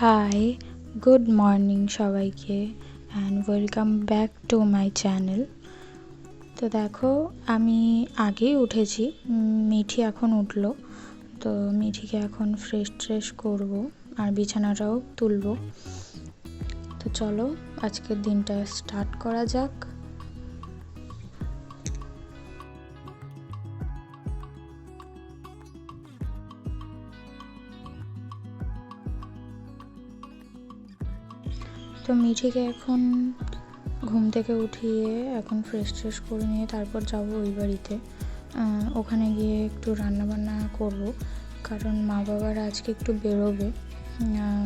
High, good morning সবাইকে and welcome back to my channel. তো দেখো, আমি আগেই উঠেছি, মিঠি এখন উঠলো। তো মিঠিকে এখন ফ্রেশ করবো আর বিছানাটাও তুলবো। তো চলো আজকের দিনটা স্টার্ট করা যাক। তো মিঠিকে এখন ঘুম থেকে উঠিয়ে এখন ফ্রেশ করে নিয়ে তারপর যাব ওই বাড়িতে। ওখানে গিয়ে একটু রান্নাবান্না করব, কারণ মা বাবারা আজকে একটু বেরোবে,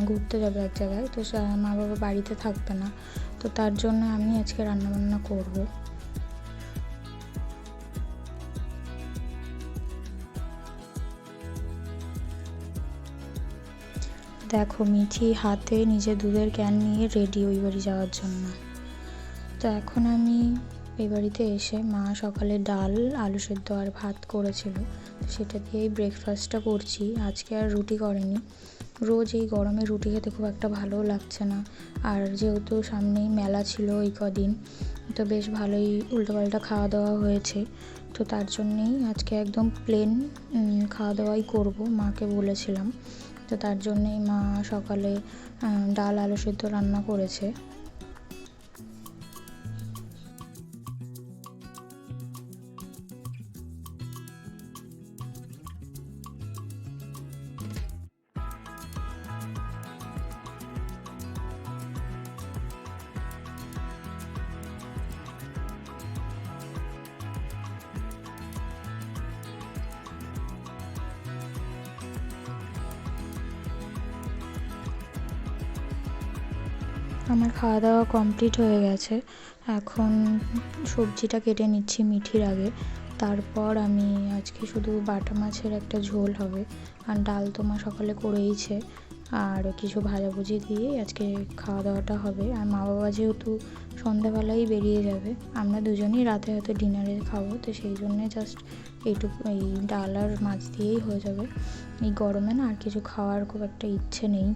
ঘুরতে যাবে এক জায়গায়। তো মা বাবা বাড়িতে থাকবে না, তো তার জন্য আমি আজকে রান্নাবান্না করব। দেখো, মিঠি হাতে নিজের দুধের ক্যান নিয়ে রেডি ওই বাড়ি যাওয়ার জন্য। তো এখন আমি এই বাড়িতে এসে মা সকালে ডাল, আলু সেদ্ধ আর ভাত করেছিল, সেটা দিয়েই ব্রেকফাস্টটা করছি। আজকে আর রুটি করেনি। রোজ এই গরমে রুটি খেতে খুব একটা ভালোও লাগছে না, আর যেহেতু সামনেই মেলা ছিল এই কদিন, তো বেশ ভালোই উল্টোপাল্টা খাওয়া দাওয়া হয়েছে। তো তার জন্যেই আজকে একদম প্লেন খাওয়া দাওয়াই করব, মাকে বলেছিলাম। তো তার জন্যেই মা সকালে ডাল, আলু সেদ্ধ রান্না করেছে। আমার খাওয়া দাওয়া কমপ্লিট হয়ে গেছে। এখন সবজিটা কেটে নিচ্ছি মিঠির আগে। তারপর আমি আজকে শুধু বাটা মাছের একটা ঝোল হবে, আর ডাল তো মা সকালে করেইছে, আর কিছু ভাজাভুজি দিয়ে আজকে খাওয়া দাওয়াটা হবে। আর মা বাবা যেহেতু সন্ধ্যাবেলাই বেরিয়ে যাবে, আমরা দুজনেই রাতে হয়তো ডিনারে খাবো, তো সেই জন্যে জাস্ট এইটুকু, এই ডাল আর মাছ দিয়েই হয়ে যাবে। এই গরমে না আর কিছু খাওয়ার খুব একটা ইচ্ছে নেই,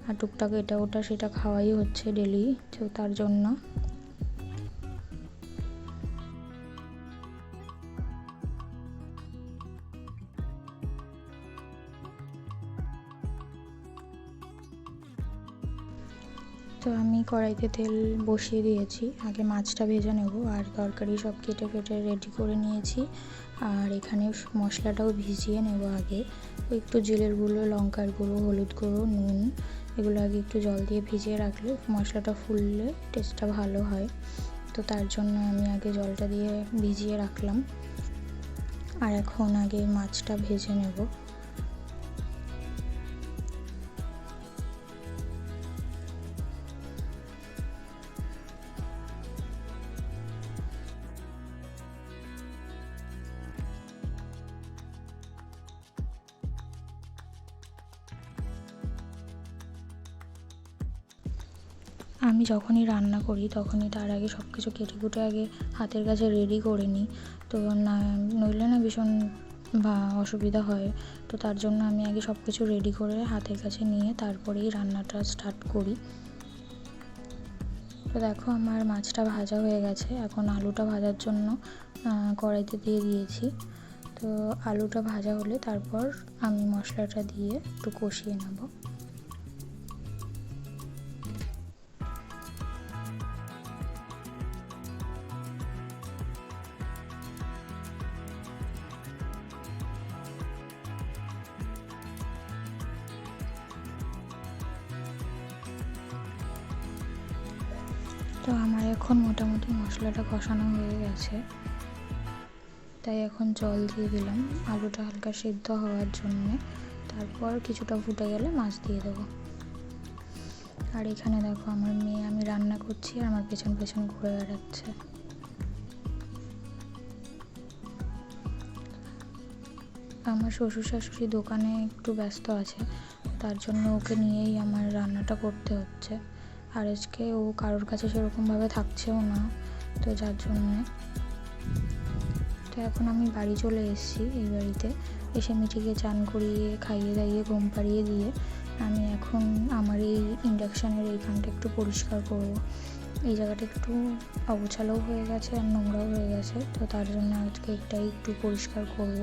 আর টুকটাক এটা ওটা সেটা খাওয়াই হচ্ছে ডেলি, তো তার জন্য। তো আমি কড়াইতে তেল বসিয়ে দিয়েছি, আগে মাছটা ভেজে নেব, আর তরকারি সব কেটে রেডি করে নিয়েছি। আর এখানে মশলাটাও ভিজিয়ে নেব আগে। একটু জিরের গুঁড়ো, লঙ্কার গুঁড়ো, হলুদ গুঁড়ো, নুন, এগুলো আগে একটু জল দিয়ে ভিজিয়ে রাখলে মশলাটা ফুললে টেস্টটা ভালো হয়। তো তার জন্য আমি আগে জলটা দিয়ে ভিজিয়ে রাখলাম, আর এখন আগে মাছটা ভেজে নেব। আমি যখনই রান্না করি তখনই তার আগে সব কিছু কেটে কুটে আগে হাতের কাছে রেডি করে নিই, তো না নইলে না ভীষণ অসুবিধা হয়। তো তার জন্য আমি আগে সব কিছু রেডি করে হাতের কাছে নিয়ে তারপরেই রান্নাটা স্টার্ট করি। তো দেখো, আমার মাছটা ভাজা হয়ে গেছে। এখন আলুটা ভাজার জন্য কড়াইতে দিয়ে দিয়েছি। তো আলুটা ভাজা হলে তারপর আমি মশলাটা দিয়ে একটু কষিয়ে নেব। তো আমার এখন মোটামুটি মশলাটা কষানো হয়ে গেছে, তাই এখন জল দিয়ে দিলাম আলুটা হালকা সিদ্ধ হওয়ার জন্যে। তারপর কিছুটা ফুটে গেলে মাছ দিয়ে দেবো। আর এখানে দেখো, আমার মেয়ে, আমি রান্না করছি আর আমার পেছন ঘুরে বেড়াচ্ছে। আমার শ্বশুর শাশুড়ি দোকানে একটু ব্যস্ত আছে, তার জন্য ওকে নিয়েই আমার রান্নাটা করতে হচ্ছে। আর আজকে ও কারোর কাছে সেরকমভাবে থাকছেও না, তো যার জন্যে। তো এখন আমি বাড়ি চলে এসেছি। এই বাড়িতে এসে মিঠিকে চান করিয়ে, খাইয়ে দাইয়ে, ঘুম পাড়িয়ে দিয়ে আমি এখন আমার এই ইন্ডাকশানের এইখানটা একটু পরিষ্কার করব। এই জায়গাটা একটু অগোছালোও হয়ে গেছে আর নোংরাও হয়ে গেছে, তো তার জন্য আজকে এটাই একটু পরিষ্কার করব।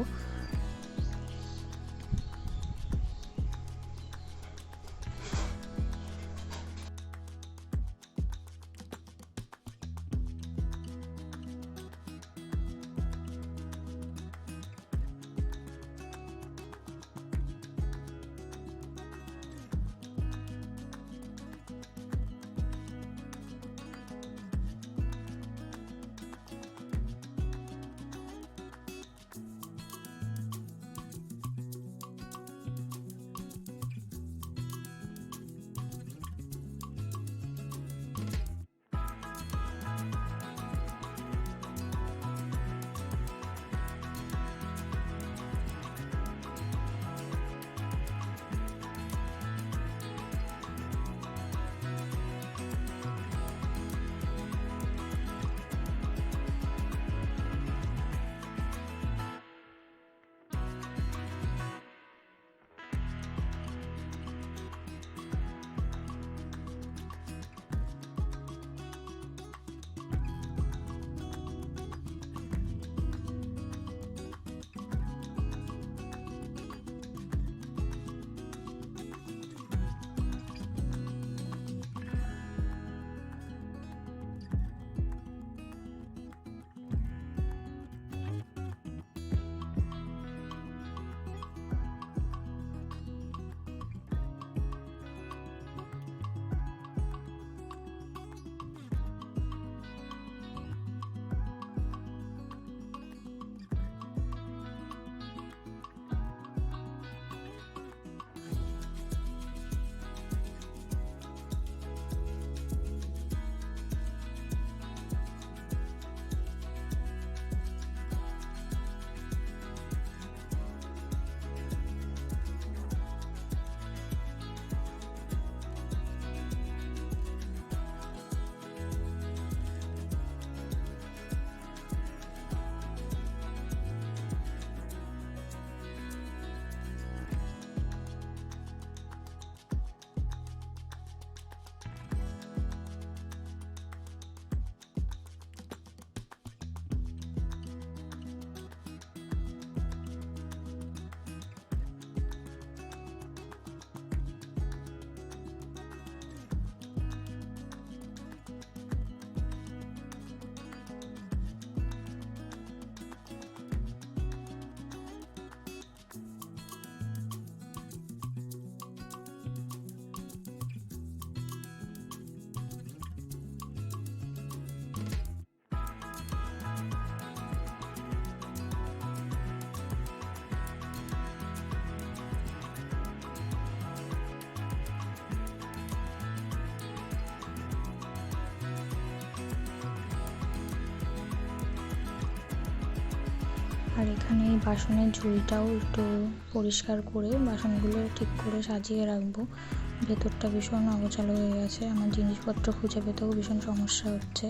আর এখানে এই বাসনের ঝুড়িটাও একটু পরিষ্কার করে বাসনগুলো ঠিক করে সাজিয়ে রাখবো। ভেতরটা ভীষণ অগোছালো হয়ে গেছে, আমার জিনিসপত্র খুঁজে পেতেও ভীষণ সমস্যা হচ্ছে।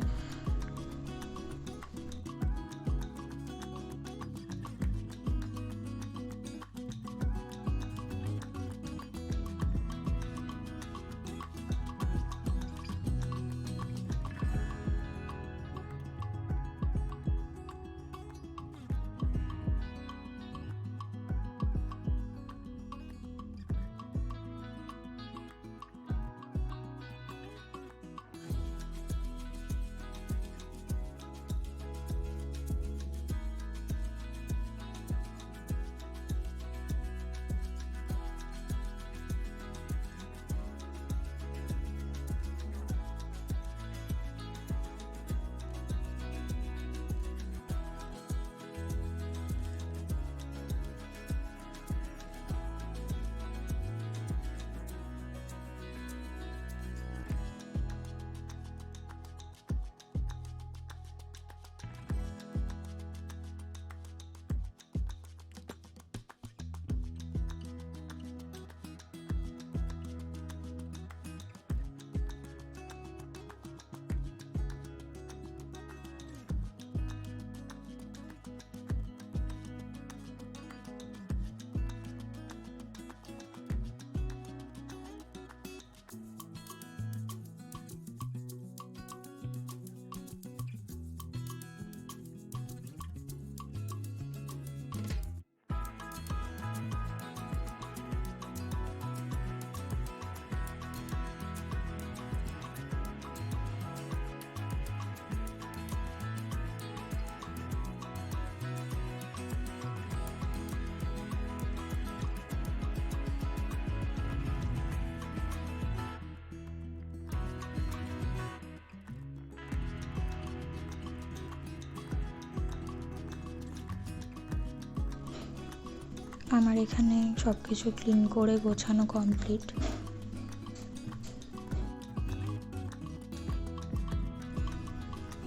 আমার এখানে সব কিছু ক্লিন করে গোছানো কমপ্লিট।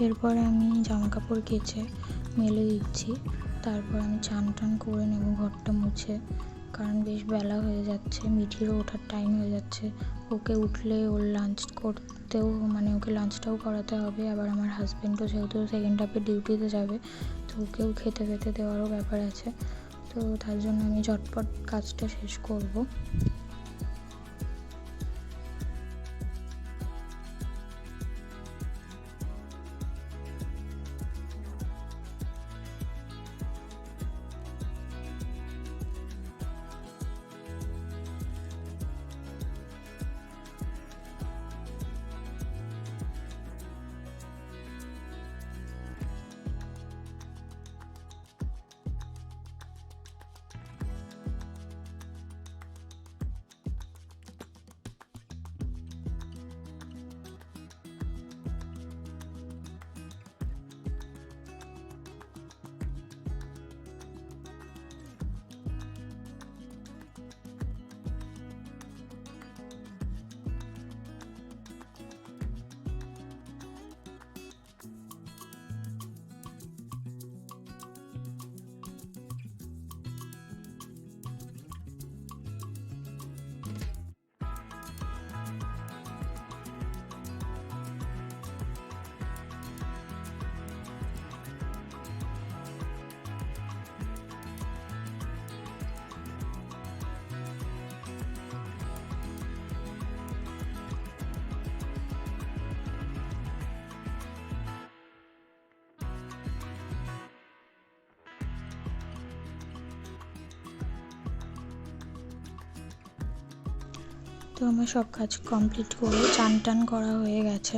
এরপর আমি জামা কাপড় কেচে মেলে দিচ্ছি, তারপর আমি চান টান করে নেব ঘরটা মুছে, কারণ বেশ বেলা হয়ে যাচ্ছে, মিঠিরও ওঠার টাইম হয়ে যাচ্ছে। ওকে উঠলে ওর লাঞ্চ করতেও ওকে লাঞ্চটাও করাতে হবে, আবার আমার হাজব্যান্ডও যেহেতু সেকেন্ড হাফে ডিউটিতে যাবে, তো ওকেও খেতে দেওয়ারও ব্যাপার আছে। তো তার জন্য আমি ঝটপট কাজটা শেষ করব। তো আমার সব কাজ কমপ্লিট করে চান টান করা হয়ে গেছে,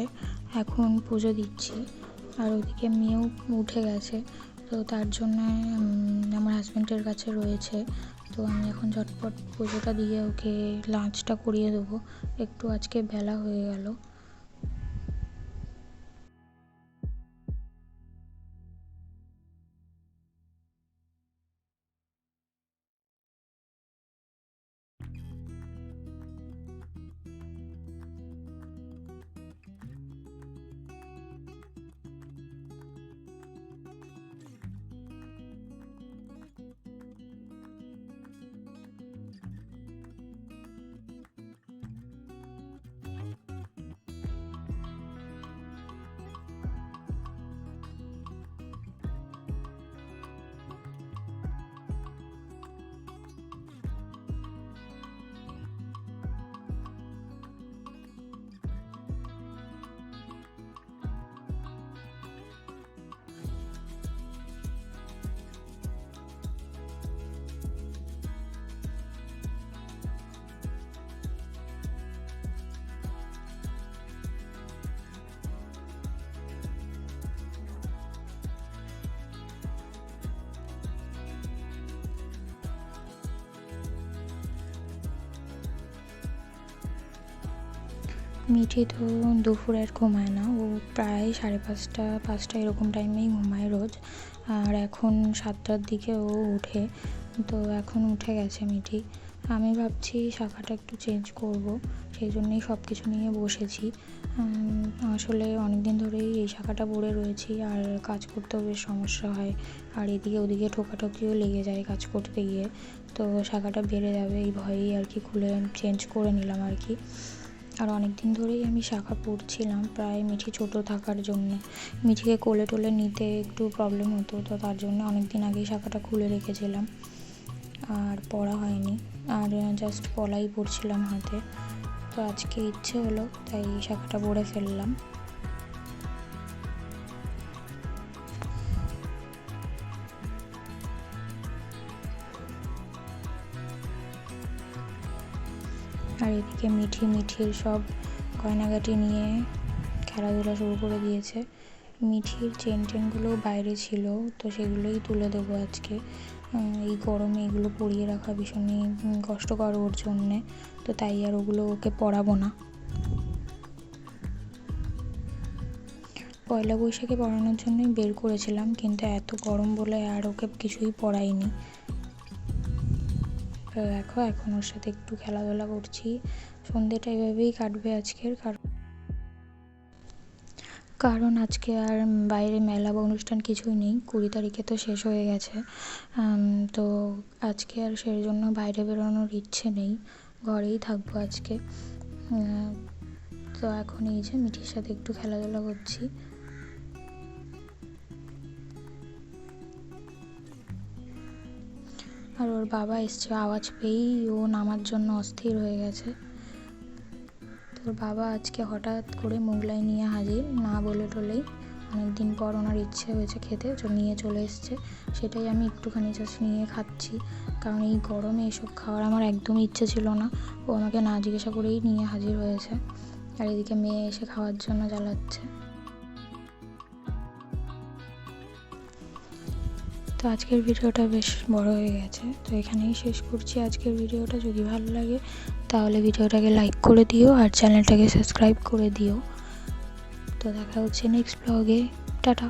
এখন পুজো দিচ্ছি। আর ওদিকে মেয়েও উঠে গেছে, তো তার জন্য আমার হাজব্যান্ডের কাছে রয়েছে। তো আমি এখন ঝটপট পুজোটা দিয়ে ওকে লাঞ্চটা করিয়ে দেবো, একটু আজকে বেলা হয়ে গেল। মিঠি তো দুপুরের ঘুমায় না, ও প্রায় 5:30 এরকম টাইমেই ঘুমায় রোজ। আর এখন 7টার দিকে ও উঠে, তো এখন উঠে গেছে মিঠি। আমি ভাবছি শাখাটা একটু চেঞ্জ করব, সেই জন্যই সব কিছু নিয়ে বসেছি। আসলে অনেক দিন ধরেই এই শাখাটা পরে রয়েছি, আর কাজ করতেও বেশ সমস্যা হয়, আর এদিকে ওদিকে ঠোকাঠুকিও লেগে যায় কাজ করতে গিয়ে। তো শাখাটা বেড়ে যাবে এই ভয়েই আর কি খুলে চেঞ্জ করে নিলাম আর কি। আর অনেক দিন ধরেই আমি শাখা পরছিলাম, প্রায় মিঠি ছোটো থাকার জন্য মিঠিকে কোলে টোলে নিতে একটু প্রবলেম হতো, তো তার জন্য অনেক দিন আগেই শাখাটা খুলে রেখেছিলাম, আর পরা হয়নি, আর জাস্ট পলাই পরছিলাম হাতে। তো আজকে ইচ্ছে হলো তাই শাখাটা পরে ফেললাম। আর এদিকে মিঠির সব গয়নাগাটি নিয়ে খেলাধুলা শুরু করে দিয়েছে। মিঠির চেনগুলো বাইরে ছিল, তো সেগুলোই তুলে দেবো আজকে। এই গরমে এগুলো পরিয়ে রাখা ভীষণই কষ্টকর ওর জন্যে, তো তাই আর ওগুলো ওকে পরাবো না। পয়লা বৈশাখে পরানোর জন্যই বের করেছিলাম, কিন্তু এত গরম বলে আর ওকে কিছুই পরাইনি। তো দেখো এখন ওর সাথে একটু খেলাধুলা করছি। সন্ধ্যেটা এভাবেই কাটবে আজকের, কারণ আজকে আর বাইরে মেলা বা অনুষ্ঠান কিছুই নেই। 20 তারিখে তো শেষ হয়ে গেছে। তো আজকে আর সেই জন্য বাইরে বেরোনোর ইচ্ছে নেই, ঘরেই থাকবো আজকে। তো এখন এই যে মিঠির সাথে একটু খেলাধুলা করছি। আর ওর বাবা এসছে, আওয়াজ পেয়েই ও নামার জন্য অস্থির হয়ে গেছে। তোর বাবা আজকে হঠাৎ করে মোগলাই নিয়ে হাজির, না বলে টলেই। অনেকদিন পর ওনার ইচ্ছে হয়েছে খেতে, তো নিয়ে চলে এসছে। সেটাই আমি একটুখানি জাস্ট নিয়ে খাচ্ছি, কারণ এই গরমে এসব খাওয়ার আমার একদমই ইচ্ছে ছিল না। ও আমাকে না জিজ্ঞাসা করেই নিয়ে হাজির হয়েছে। আর এদিকে মেয়ে এসে খাওয়ার জন্য জ্বালাচ্ছে। তো আজকের ভিডিওটা বেশ বড় হয়ে গেছে, তো এখানেই শেষ করছি আজকের ভিডিওটা। যদি ভালো লাগে তাহলে ভিডিওটাকে লাইক করে দিও আর চ্যানেলটাকে সাবস্ক্রাইব করে দিও। তো দেখা হচ্ছে নেক্সট ব্লগে। টাটা।